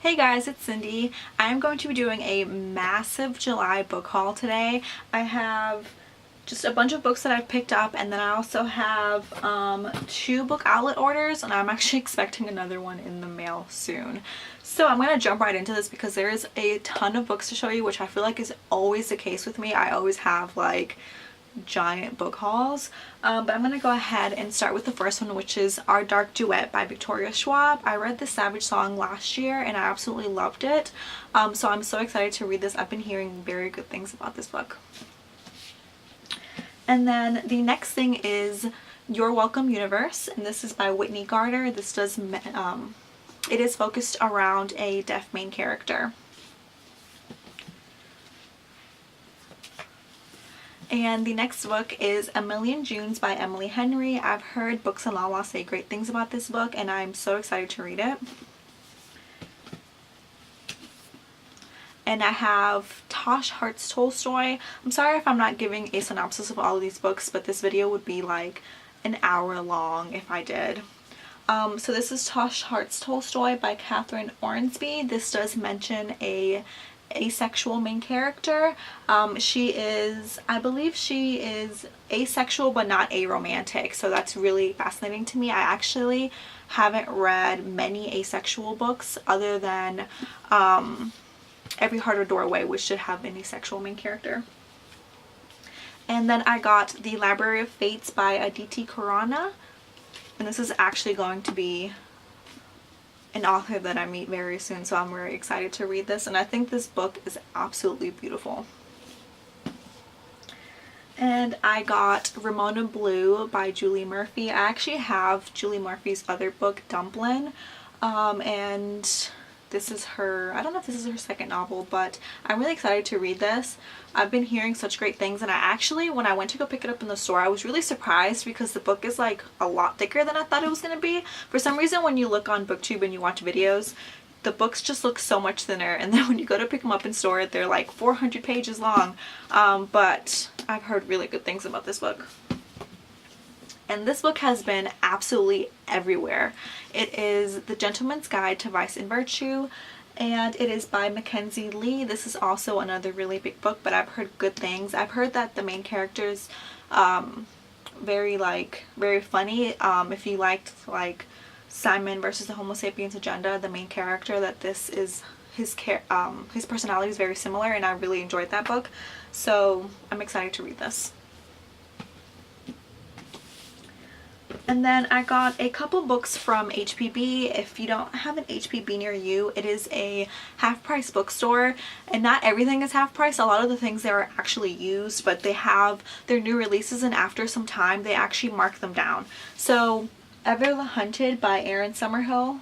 Hey guys, it's Cindy. I'm going to be doing a massive July book haul today. I have just a bunch of books that I've picked up, and then I also have two book outlet orders, and I'm actually expecting another one in the mail soon. So I'm going to jump right into this because there is a ton of books to show you, which I feel like is always the case with me. I always have like giant book hauls, but I'm gonna go ahead and start with the first one, which is Our Dark Duet by Victoria Schwab. I read The Savage Song last year and I absolutely loved it, so I'm so excited to read this. I've been hearing very good things about this book. And then the next thing is Your Welcome Universe, and this is by Whitney Gardner. This does it is focused around a deaf main character. And the next book is A Million Junes by Emily Henry. I've heard Books and Lala say great things about this book, and I'm so excited to read it. And I have Tosh Hart's Tolstoy. I'm sorry if I'm not giving a synopsis of all of these books, but this video would be like an hour long if I did. So this is Tosh Hart's Tolstoy by Catherine Ornsby. This does mention a asexual main character. I believe she is asexual but not aromantic, so that's really fascinating to me. I actually haven't read many asexual books other than Every Heart a Doorway, which should have an asexual main character. And then I got The Library of Fates by Aditi Khurana, and this is actually going to be an author that I meet very soon, so I'm very excited to read this, and I think this book is absolutely beautiful. And I got Ramona Blue by Julie Murphy. I actually have Julie Murphy's other book, Dumplin', and this is her, I don't know if this is her second novel, but I'm really excited to read this. I've been hearing such great things, and I actually, when I went to go pick it up in the store, I was really surprised because the book is like a lot thicker than I thought it was going to be. For some reason, when you look on BookTube and you watch videos, the books just look so much thinner, and then when you go to pick them up in store, they're like 400 pages long. But I've heard really good things about this book. And this book has been absolutely everywhere. It is The Gentleman's Guide to Vice and Virtue, and it is by Mackenzie Lee. This is also another really big book, but I've heard good things. I've heard that the main character's very funny. If you liked like Simon versus the Homo Sapiens Agenda, the main character, that this is his personality is very similar, and I really enjoyed that book. So I'm excited to read this. And then I got a couple books from HPB. If you don't have an HPB near you, it is a half-price bookstore, and not everything is half price. A lot of the things there are actually used, but they have their new releases, and after some time they actually mark them down. So Ever the Hunted by Erin Summerhill,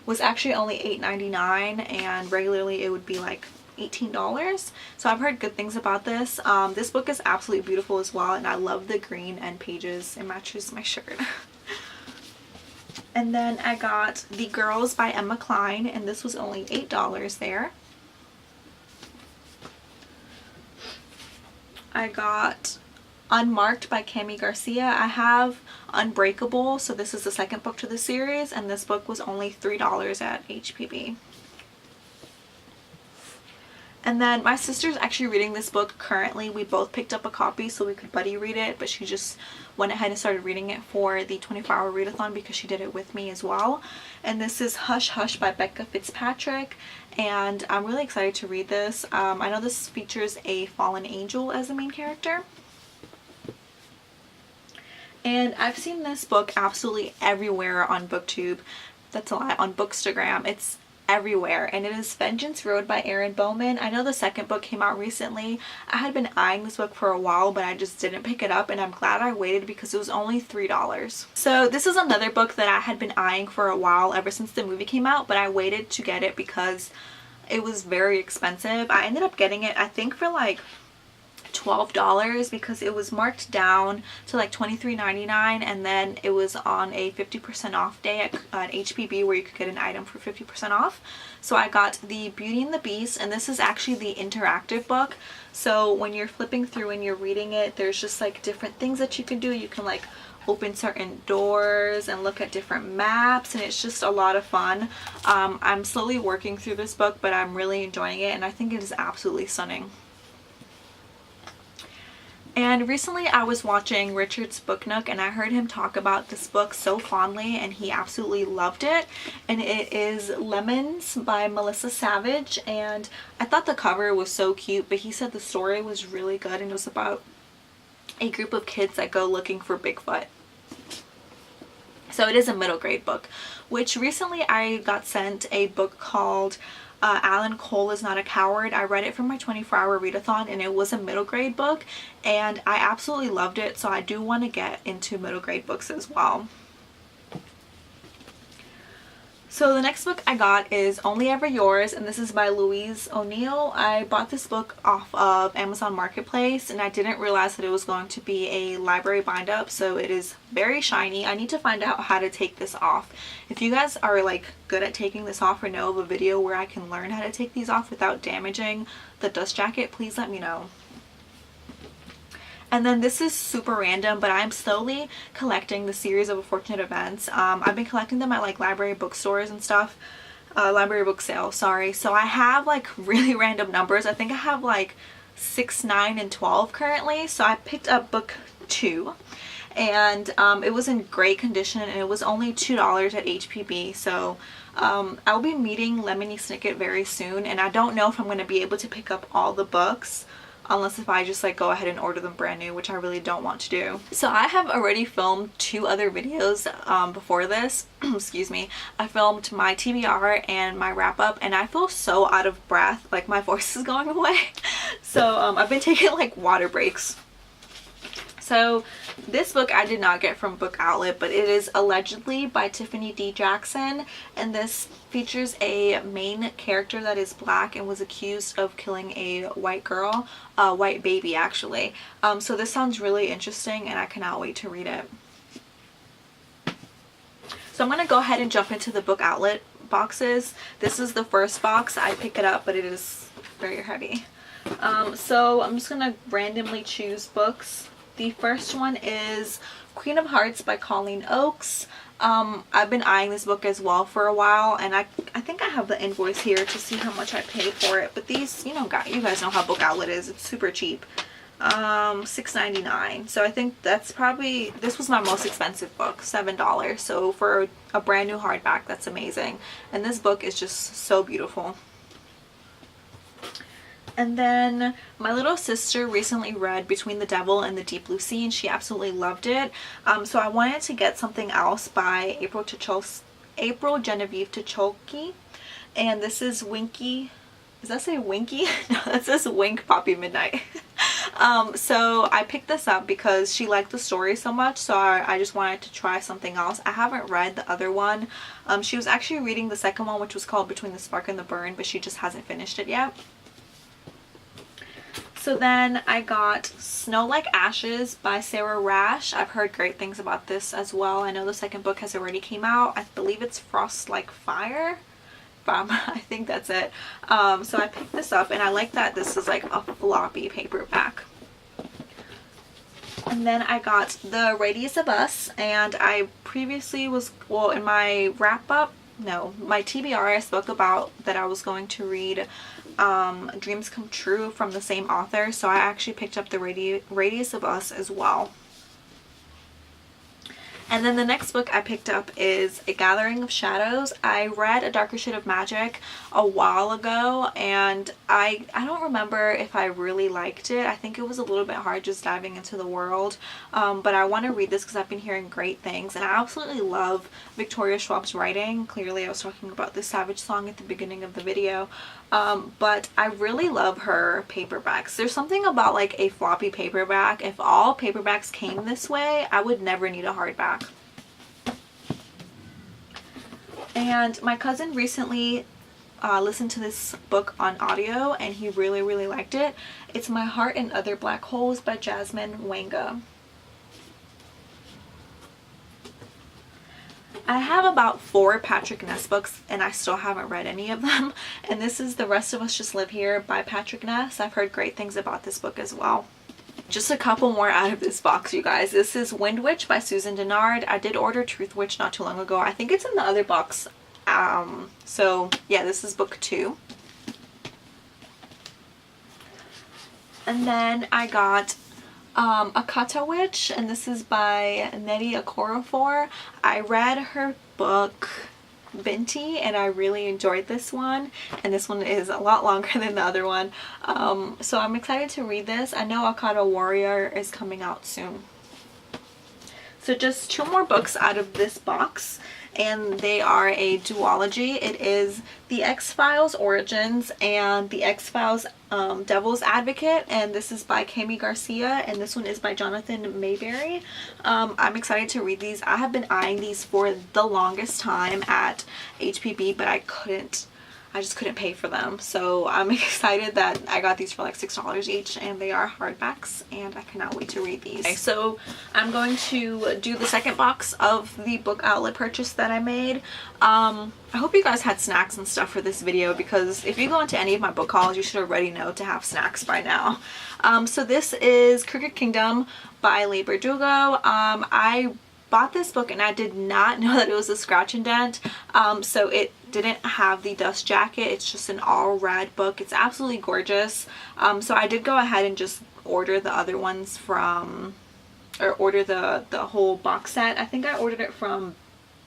was actually only $8.99, and regularly it would be like $18. So I've heard good things about this. This book is absolutely beautiful as well, and I love the green end pages. It matches my shirt. And then I got The Girls by Emma Cline, and this was only $8 there. I got Unmarked by Cami Garcia. I have Unbreakable, so this is the second book to the series, and this book was only $3 at HPB. And then my sister's actually reading this book currently. We both picked up a copy so we could buddy read it, but she just went ahead and started reading it for the 24-hour readathon because she did it with me as well. And this is Hush Hush by Becca Fitzpatrick, and I'm really excited to read this. I know this features a fallen angel as the main character. And I've seen this book absolutely everywhere on BookTube. That's a lie, on Bookstagram. It's everywhere, and it is Vengeance Road by Erin Bowman. I know the second book came out recently. I had been eyeing this book for a while, but I just didn't pick it up, and I'm glad I waited because it was only $3. So this is another book that I had been eyeing for a while, ever since the movie came out, but I waited to get it because it was very expensive. I ended up getting it, I think, for like $12 because it was marked down to like $23.99, and then it was on a 50% off day at HPB where you could get an item for 50% off. So I got the Beauty and the Beast, and this is actually the interactive book. So when you're flipping through and you're reading it, there's just like different things that you can do. You can like open certain doors and look at different maps, and it's just a lot of fun. I'm slowly working through this book, but I'm really enjoying it, and I think it is absolutely stunning. And recently I was watching Richard's Book Nook, and I heard him talk about this book so fondly, and he absolutely loved it. And it is Lemons by Melissa Savage, and I thought the cover was so cute, but he said the story was really good, and it was about a group of kids that go looking for Bigfoot. So it is a middle grade book, which recently I got sent a book called Alan Cole Is Not a Coward. I read it from my 24-hour readathon, and it was a middle grade book, and I absolutely loved it, so I do want to get into middle grade books as well. So the next book I got is Only Ever Yours, and this is by Louise O'Neill. I bought this book off of Amazon Marketplace, and I didn't realize that it was going to be a library bind up, so it is very shiny. I need to find out how to take this off. If you guys are like good at taking this off or know of a video where I can learn how to take these off without damaging the dust jacket, please let me know. And then this is super random, but I'm slowly collecting the series of Unfortunate Events. I've been collecting them at like library bookstores and stuff. Library book sales, sorry. So I have like really random numbers. I think I have like 6, 9, and 12 currently. So I picked up book 2. And it was in great condition, and it was only $2 at HPB. So I'll be meeting Lemony Snicket very soon, and I don't know if I'm going to be able to pick up all the books, unless if I just like go ahead and order them brand new, which I really don't want to do. So I have already filmed 2 other videos before this. Excuse me. I filmed my TBR and my wrap up, and I feel so out of breath, like my voice is going away. So I've been taking like water breaks. So this book I did not get from Book Outlet, but it is Allegedly by Tiffany D. Jackson, and this features a main character that is black and was accused of killing a white girl, a white baby actually. So this sounds really interesting, and I cannot wait to read it. So I'm going to go ahead and jump into the Book Outlet boxes. This is the first box. I pick it up, but it is very heavy. So I'm just going to randomly choose books. The first one is Queen of Hearts by Colleen Oakes. I've been eyeing this book as well for a while, and I think I have the invoice here to see how much I paid for it. But these, you guys know how Book Outlet is. It's super cheap. $6.99. So I think that's probably, this was my most expensive book, $7. So for a brand new hardback, that's amazing. And this book is just so beautiful. And then my little sister recently read Between the Devil and the Deep Blue Sea, and she absolutely loved it. So I wanted to get something else by April Genevieve Ticholke. And this is Winky. Does that say Winky? No, that says Wink Poppy Midnight. So I picked this up because she liked the story so much, so I just wanted to try something else. I haven't read the other one. She was actually reading the second one, which was called Between the Spark and the Burn, but she just hasn't finished it yet. So then I got Snow Like Ashes by Sarah Rash. I've heard great things about this as well. I know the second book has already came out. I believe it's Frost Like Fire. I think that's it. So I picked this up, and I like that this is like a floppy paperback. And then I got The Radius of Us, and I previously was, well, in my wrap up, no, my TBR, I spoke about that I was going to read Dreams Come True from the same author, so I actually picked up The Radius of Us as well. And then the next book I picked up is A Gathering of Shadows. I read A Darker Shade of Magic a while ago, and I don't remember if I really liked it. I think it was a little bit hard just diving into the world, but I want to read this because I've been hearing great things, and I absolutely love Victoria Schwab's writing. Clearly I was talking about the Savage song at the beginning of the video, but I really love her paperbacks. There's something about like a floppy paperback. If all paperbacks came this way, I would never need a hardback. And my cousin recently listened to this book on audio, and he really liked it. It's My Heart and Other Black Holes by Jasmine Wanga. I have about 4 Patrick Ness books, and I still haven't read any of them. And this is The Rest of Us Just Live Here by Patrick Ness. I've heard great things about this book as well. Just a couple more out of this box, you guys. This is Wind Witch by Susan Dennard. I did order Truth Witch not too long ago. I think it's in the other box. So yeah, this is book 2. And then I got Akata Witch, and this is by Nnedi Okorafor. I read her book Binti and I really enjoyed this one, and this one is a lot longer than the other one, so I'm excited to read this. I know Akata Warrior is coming out soon. So just 2 more books out of this box, and they are a duology. It is The X-Files Origins and The X-Files Devil's Advocate, and this is by Kami Garcia, and this one is by Jonathan Mayberry. I'm excited to read these. I have been eyeing these for the longest time at HPB, but I just couldn't pay for them. So I'm excited that I got these for like $6 each, and they are hardbacks, and I cannot wait to read these. Okay, so I'm going to do the second box of the book outlet purchase that I made. I hope you guys had snacks and stuff for this video, because if you go into any of my book hauls, you should already know to have snacks by now. So this is Crooked Kingdom by Leigh Bardugo. I bought this book and I did not know that it was a scratch and dent, so it didn't have the dust jacket. It's just an all red book. It's absolutely gorgeous. So I did go ahead and just order the other ones from, or order the whole box set. I think I ordered it from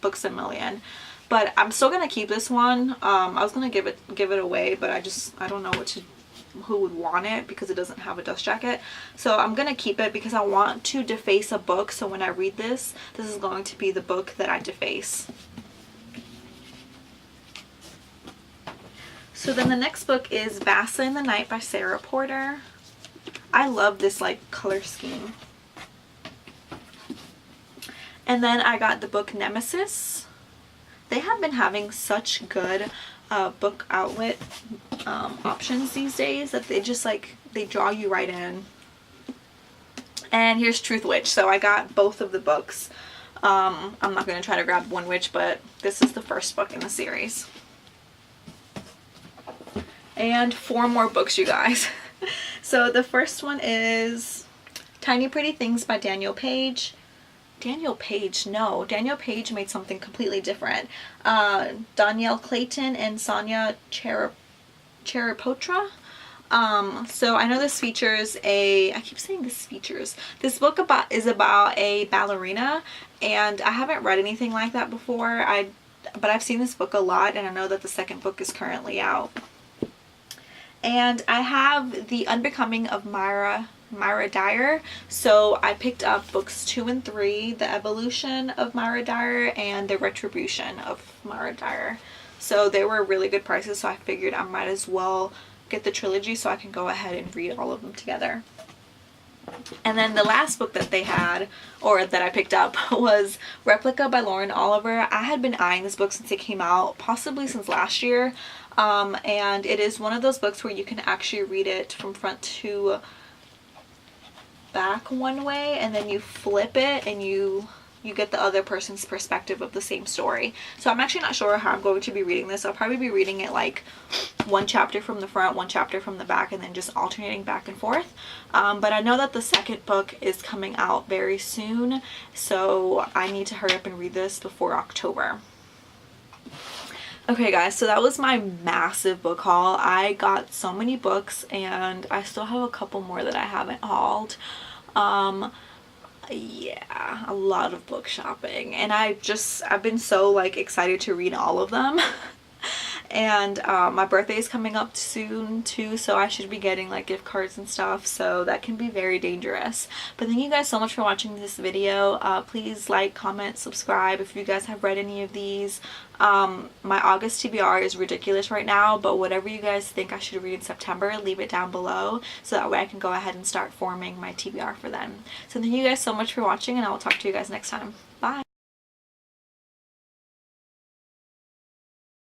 Books A Million, but I'm still gonna keep this one. I was gonna give it away, but I don't know who would want it because it doesn't have a dust jacket. So I'm gonna keep it because I want to deface a book, so when I read this is going to be the book that I deface. So then the next book is Vasa in the Night by Sarah Porter. I love this like color scheme. And then I got the book Nemesis. They have been having such good book outlet options these days that they just like, they draw you right in. And here's Truth Witch. So I got both of the books. I'm not going to try to grab One Witch, but this is the first book in the series. And 4 more books, you guys. So the first one is Tiny Pretty Things by Daniel Page. Daniel Page? No, Daniel Page made something completely different. Danielle Clayton and Sonia Cheripotra. So I know this features this book is about a ballerina, and I haven't read anything like that before. But I've seen this book a lot, and I know that the second book is currently out. And I have The Unbecoming of Myra Dyer. So I picked up books 2 and 3, The Evolution of Myra Dyer and The Retribution of Myra Dyer. So they were really good prices, so I figured I might as well get the trilogy so I can go ahead and read all of them together. And then the last book that they had, or that I picked up, was Replica by Lauren Oliver. I had been eyeing this book since it came out, possibly since last year. And it is one of those books where you can actually read it from front to back one way, and then you flip it and you get the other person's perspective of the same story. So I'm actually not sure how I'm going to be reading this. I'll probably be reading it like 1 chapter from the front, 1 chapter from the back, and then just alternating back and forth. But I know that the second book is coming out very soon, so I need to hurry up and read this before October. Okay guys, so that was my massive book haul. I got so many books, and I still have a couple more that I haven't hauled. Yeah, a lot of book shopping, and I've been so like excited to read all of them. And my birthday is coming up soon too, so I should be getting like gift cards and stuff, so that can be very dangerous. But thank you guys so much for watching this video. Please like, comment, subscribe if you guys have read any of these. My August TBR is ridiculous right now, but whatever you guys think I should read in September, leave it down below so that way I can go ahead and start forming my TBR for them. So thank you guys so much for watching, and I will talk to you guys next time. Bye!